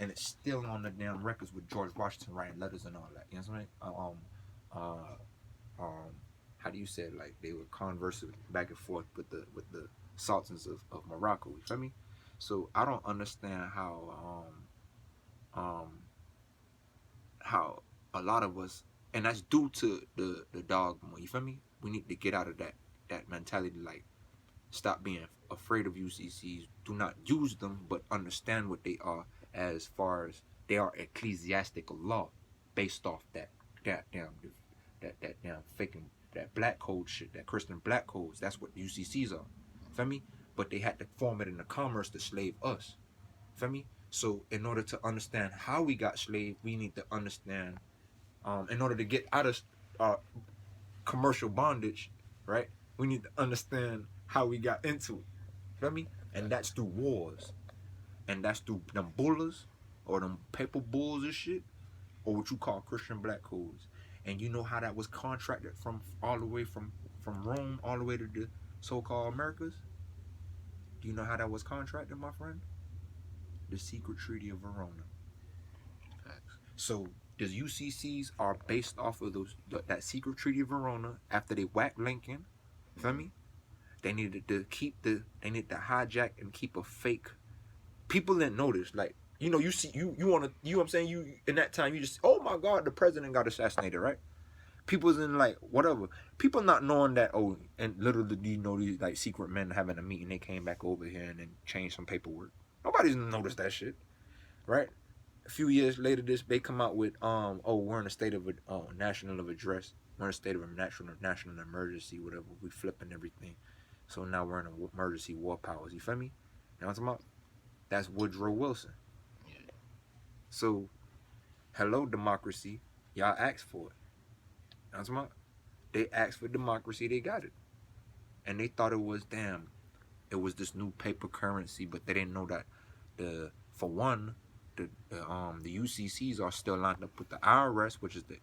and it's still on the damn records with George Washington writing letters and all that. You know what I'm saying? How do you say it? Like they were conversing back and forth with the sultans of Morocco. You feel me? So I don't understand um how a lot of us, and that's due to the dogma. You feel me? We need to get out of that mentality. Like stop being afraid of UCCs. Do not use them, but understand what they are as far as they are ecclesiastical law based off that damn faking that black code shit, that Christian black codes. That's what UCCs are. Feel me? But they had to form it in the commerce to slave us. Feel me? So in order to understand how we got slaved, we need to understand. In order to get out of uh, commercial bondage, right? We need to understand how we got into it. Feel me? And that's through wars, and that's through them bullers or them paper bulls and shit, or what you call Christian black codes. And you know how that was contracted from all the way from Rome all the way to the so-called Americas. Do you know how that was contracted, my friend? The Secret Treaty of Verona. So the UCCs are based off of that Secret Treaty of Verona after they whacked Lincoln. Feel me? They needed to they need to hijack and keep a fake. People didn't notice. Like, you see, you want to, you know what I'm saying? You, in that time, you just, oh my God, the president got assassinated, right? People's in like, whatever. People not knowing that, oh, and little did you know these like secret men having a meeting, they came back over here and then changed some paperwork. Nobody's noticed that shit, right? A few years later, they come out with, oh, we're in a state of national of address. We're in a state of a national emergency, whatever. We flipping everything. So now we're in an emergency war powers. You feel me? You know what I'm talking about? That's Woodrow Wilson. Yeah. So, hello, democracy. Y'all asked for it. You know what I'm talking about? They asked for democracy, they got it. And they thought it was, damn, it was this new paper currency, but they didn't know that for one, the UCCs are still lined up with the IRS, which is the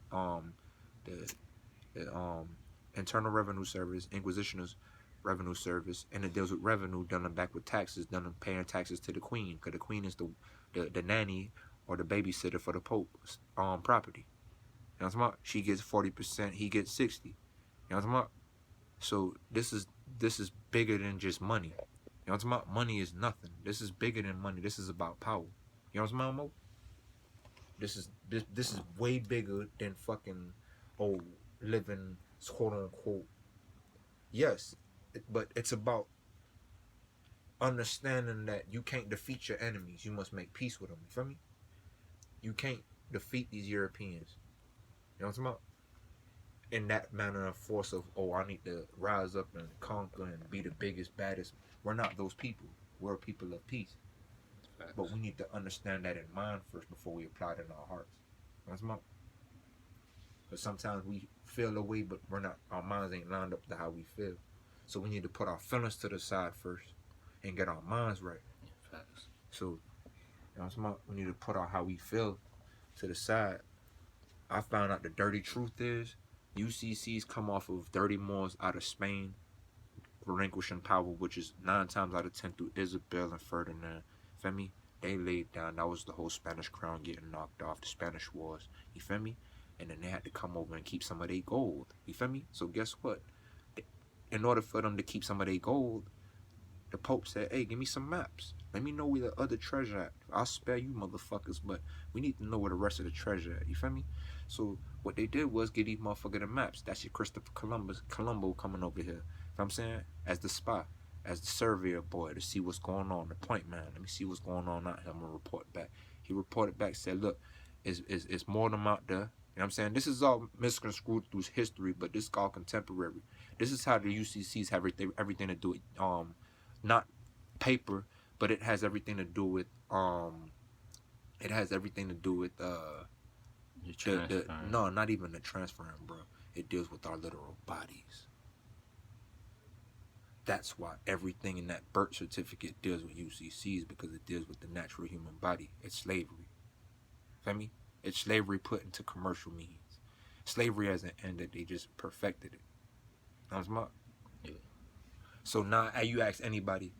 Internal Revenue Service, Inquisitioner's Revenue Service, and it deals with revenue done back with taxes, done paying taxes to the Queen, because the Queen is the nanny or the babysitter for the Pope's property. You know what I'm talking about? She gets 40%, he gets 60. You know what I'm talking about? So this is bigger than just money. You know what I'm talking about? Money is nothing. This is bigger than money. This is about power. You know what I'm talking about, Mo? This is way bigger than fucking living quote unquote. Yes, but it's about understanding that you can't defeat your enemies. You must make peace with them. You feel me? You can't defeat these Europeans. You know what I'm talking about? In that manner of force of, oh, I need to rise up and conquer and be the biggest, baddest. We're not those people. We're people of peace. But we need to understand that in mind first before we apply it in our hearts. You know what I'm talking about? Because sometimes we feel a way, but we're not. Our minds ain't lined up to how we feel. So we need to put our feelings to the side first and get our minds right. Facts. So, you know what I'm talking about? We need to put our how we feel to the side. I found out the dirty truth is UCCs come off of dirty Moors out of Spain, relinquishing power, which is 9 times out of 10 through Isabel and Ferdinand. Feel me? They laid down. That was the whole Spanish crown getting knocked off, the Spanish Wars. You feel me? And then they had to come over and keep some of their gold. You feel me? So guess what? In order for them to keep some of their gold, the Pope said, hey, give me some maps. Let me know where the other treasure at. I'll spare you motherfuckers, but we need to know where the rest of the treasure at. You feel me? So what they did was give these motherfuckers the maps. That's your Christopher Columbo coming over here. You know what I'm saying? As the spy, as the surveyor boy to see what's going on. The point man, let me see what's going on out here. I'm gonna report back. He reported back, said, look, it's more of them out there. You know what I'm saying? This is all misconstrued through history, but this is all contemporary. This is how the UCCs have everything to do with not paper, but it has everything to do with it has everything to do with no, not even the transferring, bro. It deals with our literal bodies. That's why everything in that birth certificate deals with UCCs, because it deals with the natural human body. It's slavery. Feel me? It's slavery put into commercial means. Slavery hasn't ended, they just perfected it. That was my. Yeah. So now, you ask anybody,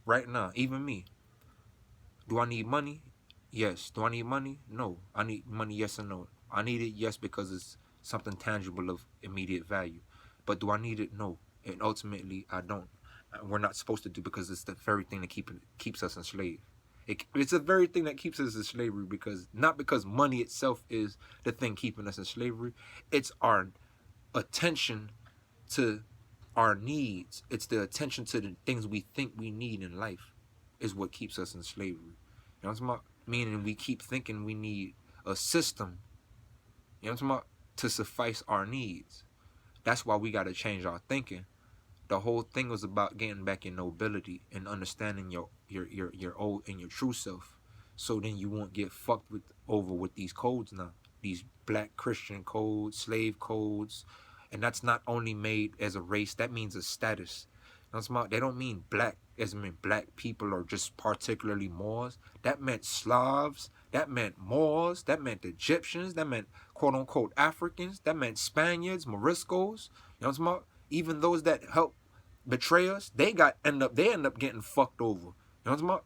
right now, even me, do I need money? Yes. Do I need money? No. I need money, yes or no. I need it, yes, because it's something tangible of immediate value. But do I need it? No. And ultimately, I don't. We're not supposed to do, because it's the very thing that keeps us enslaved. It's the very thing that keeps us in slavery, because not because money itself is the thing keeping us in slavery. It's our attention to our needs. It's the attention to the things we think we need in life is what keeps us in slavery. You know what I'm talking about? Meaning we keep thinking we need a system, you know what I'm talking about, to suffice our needs. That's why we got to change our thinking. The whole thing was about getting back your nobility and understanding your old and your true self. So then you won't get fucked over with these codes now. These black Christian codes, slave codes. And that's not only made as a race, that means a status. They don't mean black as in black people or just particularly Moors. That meant Slavs, that meant Moors, that meant Egyptians, that meant quote unquote Africans, that meant Spaniards, Moriscos. You know what I'm talking about? Even those that help betray us, they end up getting fucked over. You know what I'm talking about?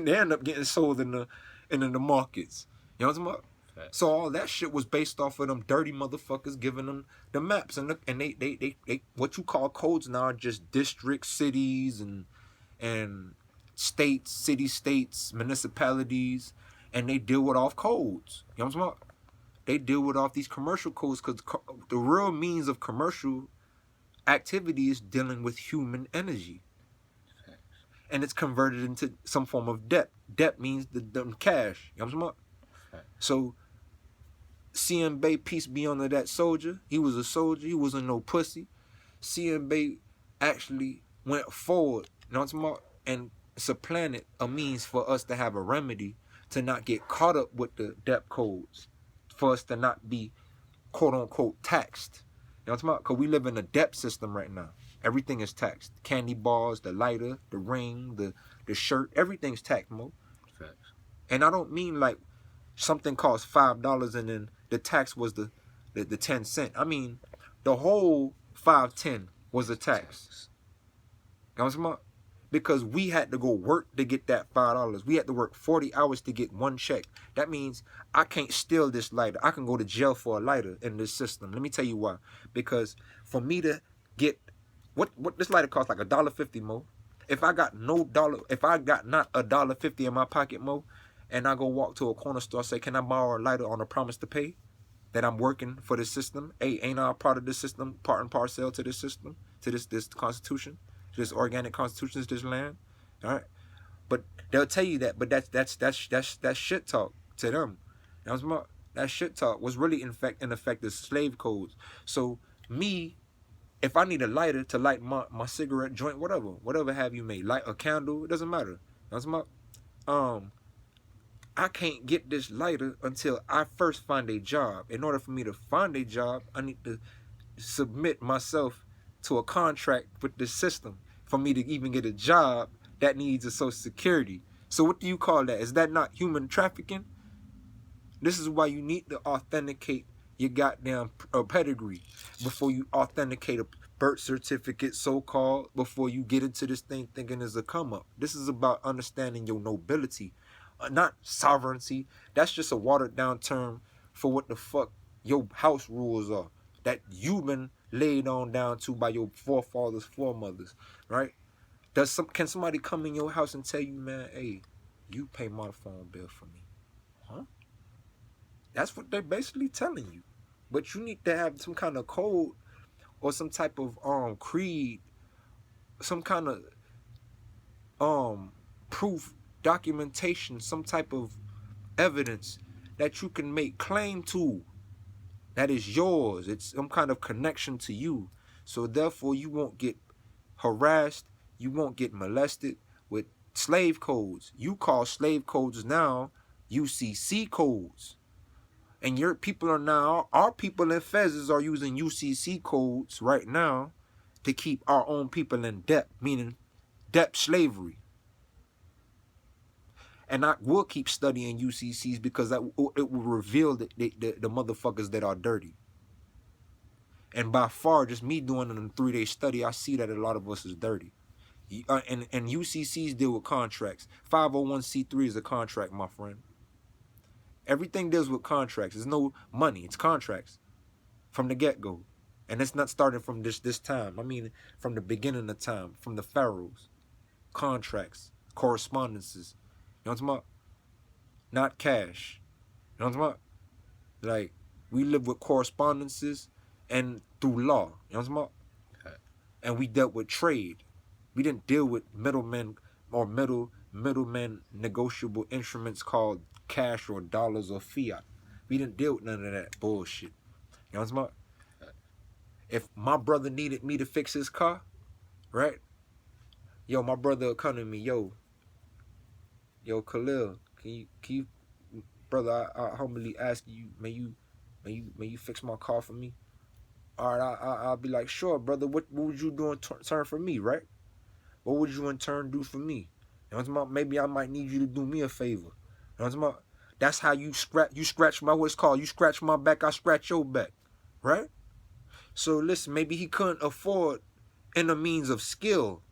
They end up getting sold in the markets. You know what I'm talking about? So all that shit was based off of them dirty motherfuckers giving them the maps, and they what you call codes now are just districts, cities, and states, city-states, municipalities, and they deal with off codes. You know what I'm talking about? They deal with off these commercial codes, because the real means of commercial activity is dealing with human energy, and it's converted into some form of debt. Debt means the cash. You know what I'm talking about? So CM Bay, peace be unto that soldier. He was a soldier. He wasn't no pussy. CM Bay actually went forward, you know what I'm talking about, and supplanted a means for us to have a remedy to not get caught up with the debt codes, for us to not be quote unquote taxed. You know what I'm talking about? Because we live in a debt system right now. Everything is taxed. Candy bars, the lighter, the ring, the shirt, everything's taxed, Mo. Facts. And I don't mean like something costs $5 and then the tax was the 10 cent. I mean, the whole 5.10 was a tax. You know what I'm talking about? Because we had to go work to get that $5. We had to work 40 hours to get one check. That means I can't steal this lighter. I can go to jail for a lighter in this system. Let me tell you why. Because for me to get what this lighter costs like $1.50, Mo. If I got not $1.50 in my pocket, Mo, and I go walk to a corner store, say, can I borrow a lighter on a promise to pay? That I'm working for the system. Hey, ain't I a part of the system, part and parcel to this system, to this constitution, to this organic constitution, to this land? All right. But they'll tell you that, but that's shit talk to them. That shit talk was really in effect the slave codes. So me, if I need a lighter to light my cigarette joint, whatever have you made, light a candle, it doesn't matter. I can't get this lighter until I first find a job. In order for me to find a job, I need to submit myself to a contract with the system. For me to even get a job, that needs a Social Security. So what do you call that? Is that not human trafficking? This is why you need to authenticate your goddamn pedigree before you authenticate a birth certificate, so-called, before you get into this thing thinking it's a come-up. This is about understanding your nobility. Not sovereignty. That's just a watered down term for what the fuck your house rules are that you've been laid on down to by your foremothers, right? Can somebody come in your house and tell you, man, hey, you pay my phone bill for me? Huh? That's what they're basically telling you. But you need to have some kind of code or some type of creed, some kind of proof, documentation, some type of evidence that you can make claim to, that is yours. It's some kind of connection to you. So therefore you won't get harassed, you won't get molested with slave codes. You call slave codes now UCC codes. And our people in Fezes are using UCC codes right now to keep our own people in debt, meaning debt slavery. And I will keep studying UCCs because it will reveal the motherfuckers that are dirty. And by far, just me doing a 3-day study, I see that a lot of us is dirty. And UCCs deal with contracts. 501c3 is a contract, my friend. Everything deals with contracts. There's no money. It's contracts from the get-go. And it's not starting from this time. I mean, from the beginning of time, from the pharaohs. Contracts, correspondences. You know what I'm talking about? Not cash. You know what I'm talking about? Like, we live with correspondences and through law. You know what I'm talking about? And we dealt with trade. We didn't deal with middlemen or middlemen negotiable instruments called cash or dollars or fiat. We didn't deal with none of that bullshit. You know what I'm talking about? If my brother needed me to fix his car, right? Yo, my brother will come to me, yo, Khalil, can you, brother, I humbly ask you, may you fix my car for me? All right, I'll be like, sure, brother. What would you do in turn for me, right? What would you in turn do for me? You know what I'm talking about? Maybe I might need you to do me a favor. You know what I'm talking about? That's how you scratch my, what's called, you scratch my back, I scratch your back, right? So listen, maybe he couldn't afford in a means of skill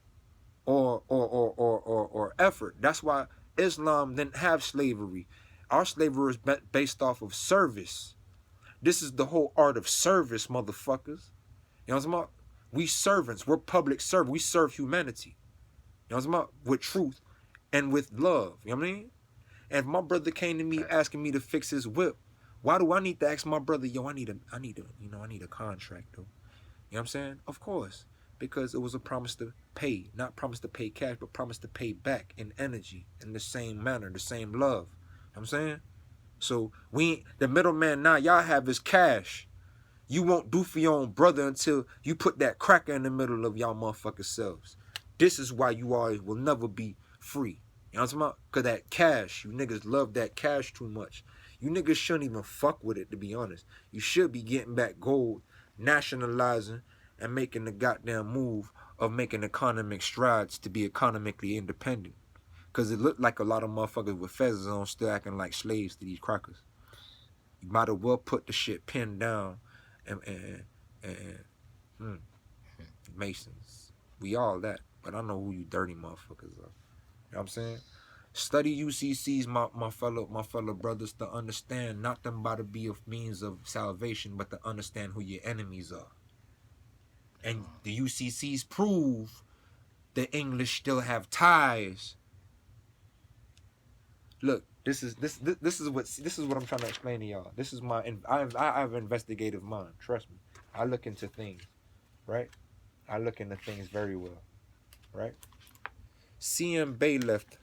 or effort. That's why Islam didn't have slavery. Our slavery is based off of service. This is the whole art of service, motherfuckers. You know what I'm talking about? We servants. We're public servants. We serve humanity. You know what I'm talking about? With truth and with love. You know what I mean? And if my brother came to me asking me to fix his whip, why do I need to ask my brother, yo, I need a contract, though. You know what I'm saying? Of course. Because it was a promise to pay. Not promise to pay cash, but promise to pay back in energy, in the same manner, the same love. You know what I'm saying? So the middleman now y'all have is cash. You won't do for your own brother until you put that cracker in the middle of y'all motherfucking selves. This is why you all will never be free. You know what I'm talking about? Because that cash, you niggas love that cash too much. You niggas shouldn't even fuck with it, to be honest. You should be getting back gold, nationalizing, and making the goddamn move of making economic strides to be economically independent. Because it looked like a lot of motherfuckers with feathers on still acting like slaves to these crackers. You might as well put the shit pinned down and Masons. We all that. But I know who you dirty motherfuckers are. You know what I'm saying? Study UCCs, my fellow brothers, to understand not them by to be a means of salvation, but to understand who your enemies are. And the UCCs prove the English still have ties. Look, this is what I'm trying to explain to y'all. This is I have an investigative mind. Trust me. I look into things, right? I look into things very well, right? CM Bay left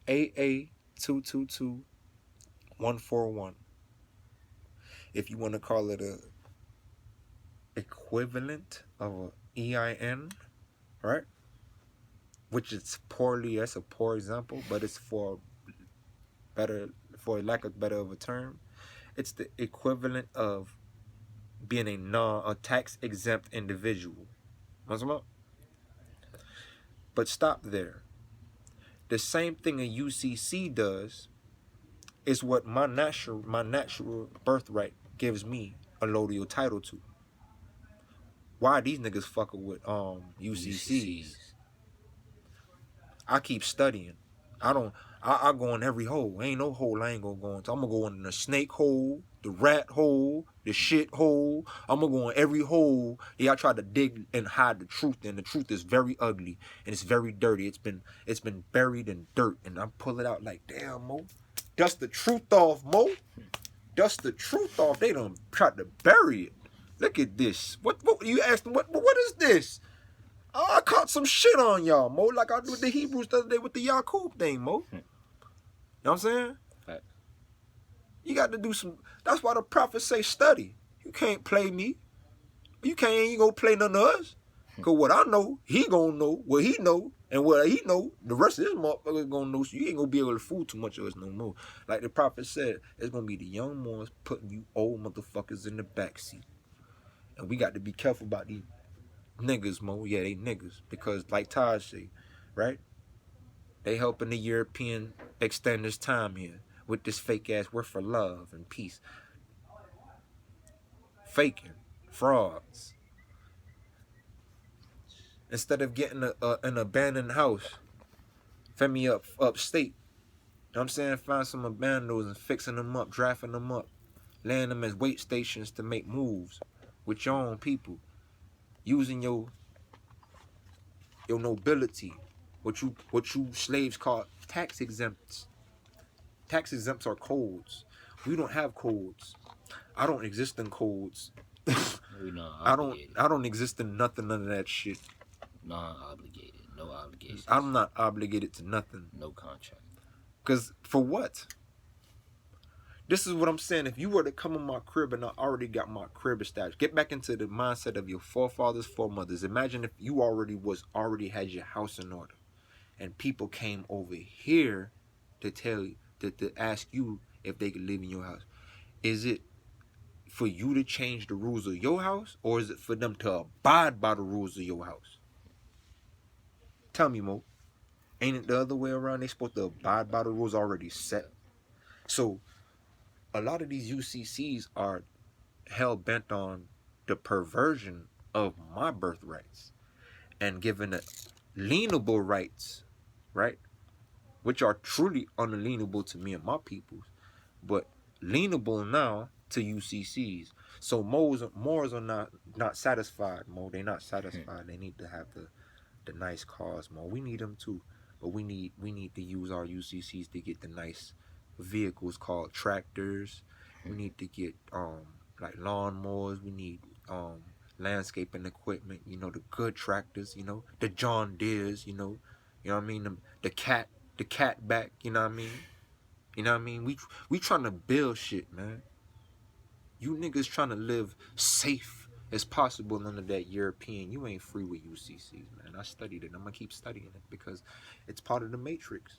AA 222141. If you want to call it a equivalent of a EIN, right? Which is poorly, that's a poor example, but it's for lack of better of a term, it's the equivalent of being a tax exempt individual. But stop there. The same thing a UCC does is what my natural birthright gives me a allodial title to. Why these niggas fucking with UCCs? I keep studying. I go in every hole. Ain't no hole I ain't gonna go into. I'm gonna go in the snake hole, the rat hole, the shit hole. I'm gonna go in every hole. Yeah, I try to dig and hide the truth, and the truth is very ugly and it's very dirty. It's been buried in dirt, and I pull it out like, damn, Mo, dust the truth off, Mo. Dust the truth off. They done tried to bury it. Look at this. What you asked them? What is this? Oh, I caught some shit on y'all, Mo, like I did with the Hebrews the other day with the Yaqub thing, Mo. You know what I'm saying? Right. You got to do some. That's why the prophets say study. You can't play me. You gonna play none of us. Cause what I know, he gonna know. What he know, and what he know, the rest of this motherfucker gonna know. So you ain't gonna be able to fool too much of us no more. Like the prophet said, it's gonna be the young ones putting you old motherfuckers in the backseat. And we got to be careful about these niggas, Mo. Yeah, they niggas. Because like Taj say, right? They helping the European extend this time here with this fake ass work for love and peace. Faking. Frauds. instead of getting an abandoned house, fed me upstate. You know what I'm saying? Find some abandos and fixing them up, drafting them up, laying them as weight stations to make moves with your own people, using your nobility, what you slaves call tax exempts. Tax exempts are codes. We don't have codes. I don't exist in codes. We not I obligated. don't exist in nothing of that shit. Non-obligated. No obligations. I'm not obligated to nothing. No contract. Cause for what? This is what I'm saying. If you were to come in my crib and I already got my crib established, get back into the mindset of your forefathers, foremothers. Imagine if you already had your house in order, and people came over here to tell you to ask you if they could live in your house. Is it for you to change the rules of your house, or is it for them to abide by the rules of your house? Tell me, Mo. Ain't it the other way around? They supposed to abide by the rules already set. So a lot of these UCCs are hell bent on the perversion of my birthrights and giving it lienable rights, right? Which are truly unalienable to me and my peoples, but lienable now to UCCs. So Moors are not satisfied, Mo. They're not satisfied. They need to have the nice cars, Mo. We need them too, but we need to use our UCCs to get the nice vehicles called tractors. We need to get like lawnmowers. We need landscaping equipment. You know, the good tractors. You know, the John Deeres. You know what I mean. The cat back. You know what I mean. You know what I mean. We trying to build shit, man. You niggas trying to live safe as possible under that European. You ain't free with UCCs, man. I studied it. I'm gonna keep studying it because it's part of the matrix.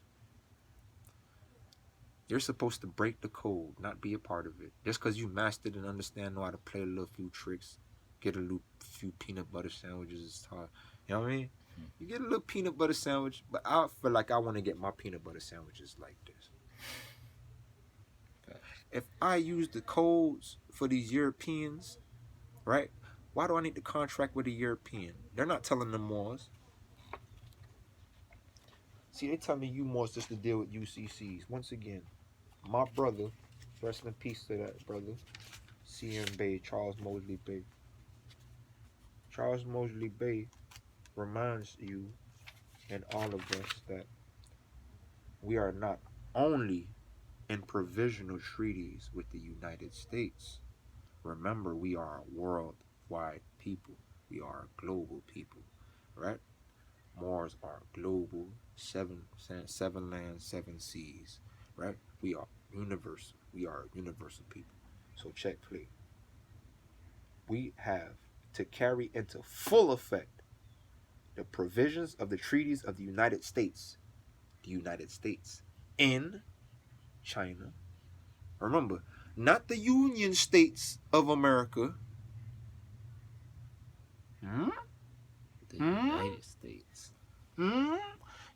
You're supposed to break the code, not be a part of it. Just because you mastered and understand, know how to play a little few tricks, get a few peanut butter sandwiches is hard. You know what I mean? You get a little peanut butter sandwich, but I feel like I want to get my peanut butter sandwiches like this. If I use the codes for these Europeans, right? Why do I need to contract with a European? They're not telling them Moors. See, they tell me you Moors just to deal with UCCs. Once again, my brother, rest in peace to that brother, C.M. Bay, Charles Mosley Bay. Charles Mosley Bay reminds you and all of us that we are not only in provisional treaties with the United States. Remember, we are a worldwide people. We are a global people, right? Moors are global, seven lands, seven seas, right? We are universal. We are a universal people. So check, please. We have to carry into full effect the provisions of the treaties of the United States. The United States in China. Remember, not the Union States of America. The United States. You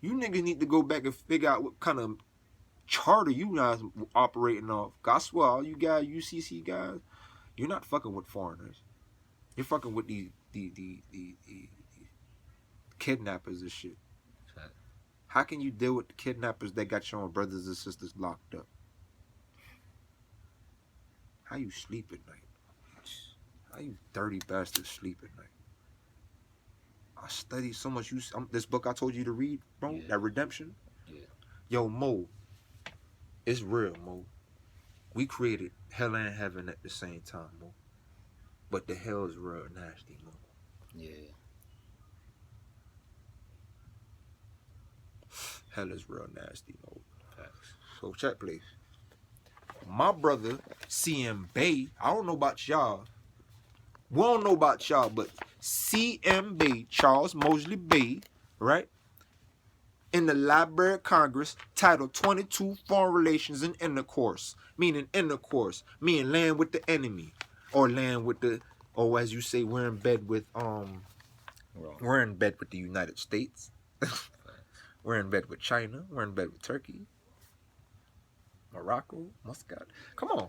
niggas need to go back and figure out what kind of charter you guys operating off. I swear, all you guys, UCC guys, you're not fucking with foreigners. You're fucking with the kidnappers and shit. How can you deal with the kidnappers that got your own brothers and sisters locked up? How you sleep at night? How you dirty bastards sleep at night? I studied so much. This book I told you to read, bro, Yeah. that Redemption. Yeah. Yo, Mo, it's real, Mo. We created hell and heaven at the same time, Mo. But the hell is real nasty, Mo. Yeah. Hell is real nasty, Mo. Facts. So check, please. My brother, C.M. Bay, I don't know about y'all. We don't know about y'all, but C.M. Bay, Charles Mosley Bay, right? In the Library of Congress, Title 22, Foreign Relations and Intercourse, meaning land with the enemy, or land with the, or as you say, we're in bed with we're in bed with the United States. We're in bed with China. We're in bed with Turkey, Morocco, Muscat. Come on.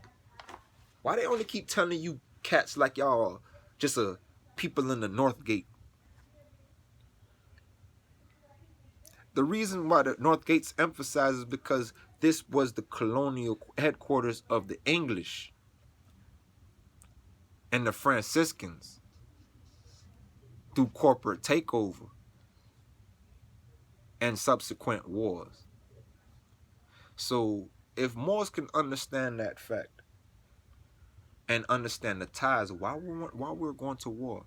Why they only keep telling you cats like y'all just a people in the North Gate? The reason why the North Gates emphasizes because this was the colonial headquarters of the English and the Franciscans through corporate takeover and subsequent wars. So if Moors can understand that fact and understand the ties while we're going to war,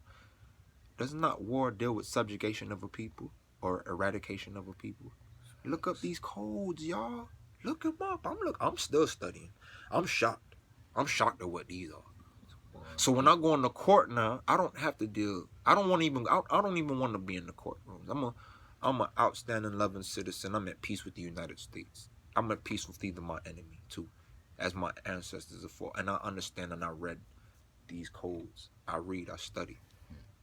does not war deal with subjugation of a people or eradication of a people? Look up these codes, y'all. Look them up. I'm still studying. I'm shocked. I'm shocked at what these are. So when I go into court now, I don't have to deal. I don't even want to be in the courtrooms. I'm an outstanding, loving citizen. I'm at peace with the United States. I'm at peace with either my enemy too, as my ancestors are for. And I understand and I read these codes. I read. I study.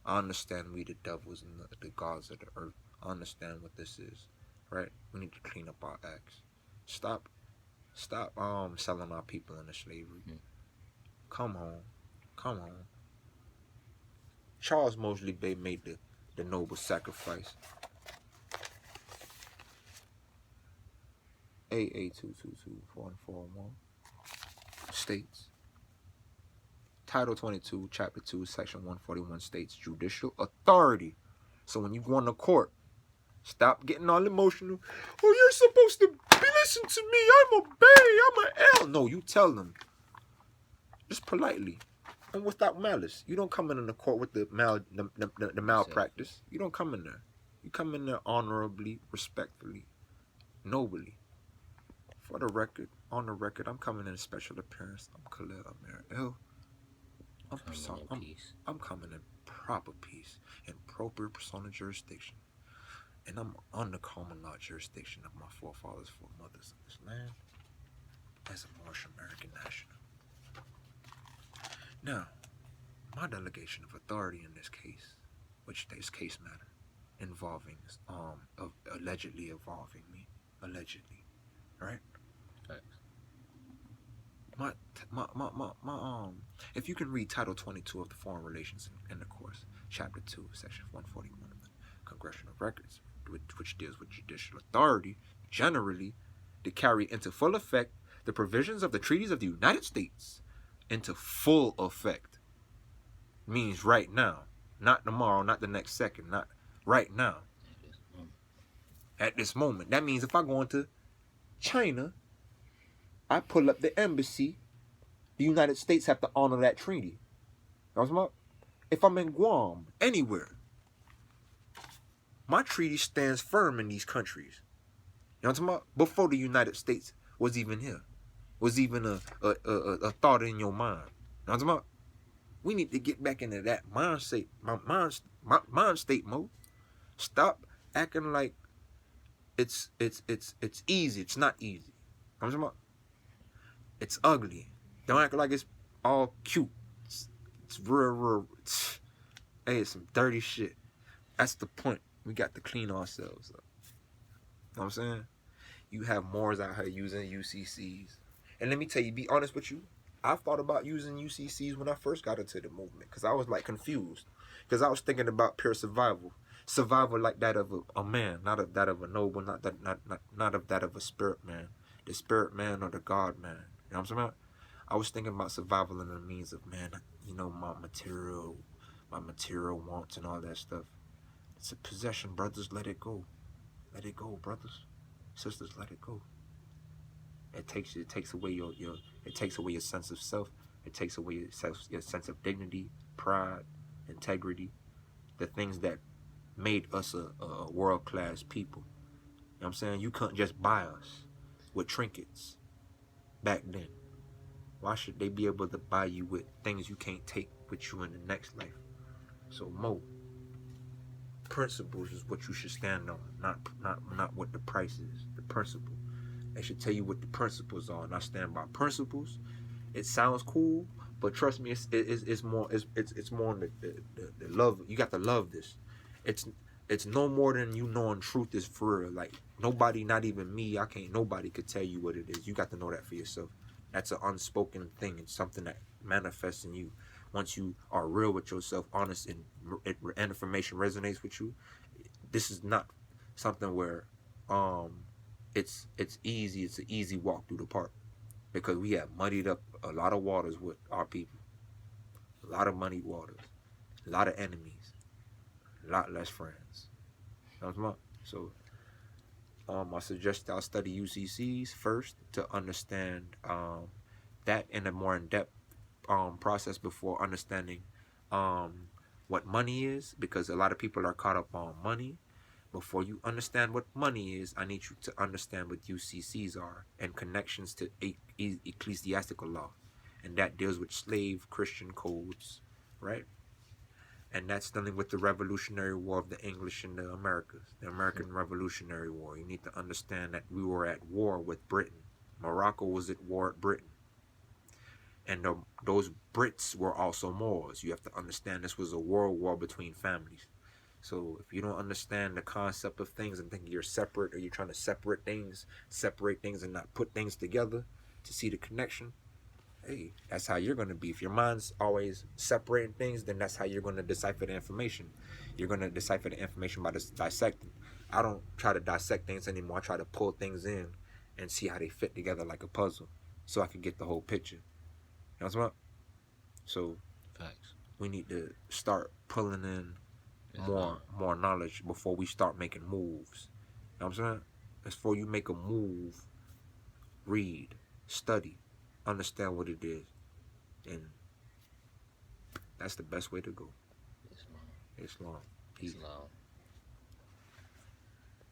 I understand we the devils and the gods of the earth. I understand what this is, right? We need to clean up our acts. Stop selling our people into slavery. Come home. Charles Mosley Bay made the noble sacrifice. AA 2224141 states. Title 22, Chapter 2, Section 141 states judicial authority. So when you go into court, stop getting all emotional. Oh, you're supposed to listen to me. I'm a bay. I'm an L. No, you tell them. Just politely. And without malice. You don't come in the court with the malpractice. You don't come in there. You come in there honorably, respectfully, nobly. For the record, on the record, I'm coming in a special appearance. I'm Khalil Amir L. I'm coming in proper peace and proper persona jurisdiction. And I'm on the common law jurisdiction of my forefathers, foremothers of this land as a Moorish American national. Now, my delegation of authority in this case, which this case matter, involving, allegedly involving me, allegedly, right? If you can read Title 22 of the Foreign Relations Intercourse, Chapter 2, Section 141 of the Congressional Records, which deals with judicial authority, generally, to carry into full effect the provisions of the treaties of the United States into full effect. Means right now, not tomorrow, not the next second, not right now. At this moment. That means if I go into China, I pull up the embassy, the United States have to honor that treaty. If I'm in Guam, anywhere, my treaty stands firm in these countries. You know what I'm talking about? Before the United States was even here, was even a thought in your mind. You know what I'm talking about? We need to get back into that mind state, mind state mode. Stop acting like it's easy. It's not easy. You know what I'm talking about? It's ugly. Don't act like it's all cute. It's real. Hey, it's some dirty shit. That's the point. We got to clean ourselves up. You know what I'm saying? You have Moors out here using UCCs. And let me tell you, be honest with you, I thought about using UCCs when I first got into the movement because I was like confused. Because I was thinking about pure survival. Survival like that of a man, not of that of a noble, not of that of a spirit man. The spirit man or the God man. You know what I'm saying? I was thinking about survival in the means of, man, you know, my material wants and all that stuff. It's a possession, brothers. Let it go. Let it go, brothers. Sisters, let it go. It takes away your sense of self. It takes away your sense of dignity, pride, integrity, the things that made us a world-class people. You know what I'm saying? You couldn't just buy us with trinkets back then. Why should they be able to buy you with things you can't take with you in the next life? So principles is what you should stand on, not what the price is. The principle. They should tell you what the principles are, and I stand by principles. It sounds cool, but trust me, it's more on the love. You got to love this. It's no more than you knowing truth is for real. Like nobody, not even me, nobody could tell you what it is. You got to know that for yourself. That's an unspoken thing. It's something that manifests in you. Once you are real with yourself, honest, and information resonates with you, this is not something where it's easy. It's an easy walk through the park because we have muddied up a lot of waters with our people, a lot of muddied waters, a lot of enemies, a lot less friends. You know what I'm saying? So I suggest y'all study UCCs first to understand that in a more in-depth process before understanding what money is, because a lot of people are caught up on money. Before you understand what money is, I need you to understand what UCCs are and connections to ecclesiastical law, and that deals with slave Christian codes, right? And that's dealing with the Revolutionary War of the English in the Americas, the American Revolutionary War. You need to understand that we were at war with Britain. Morocco was at war with Britain. And those Brits were also Moors. You have to understand this was a world war between families. So if you don't understand the concept of things and think you're separate, or you're trying to separate things and not put things together to see the connection, hey, that's how you're going to be. If your mind's always separating things, then that's how you're going to decipher the information. You're going to decipher the information by dissecting. I don't try to dissect things anymore. I try to pull things in and see how they fit together like a puzzle so I can get the whole picture. You know what I'm saying? So Facts. we need to start pulling in Yes, more knowledge before we start making moves. You know what I'm saying? Before you make a move, read, study, understand what it is. And that's the best way to go. Islam. Islam. Peace. Islam.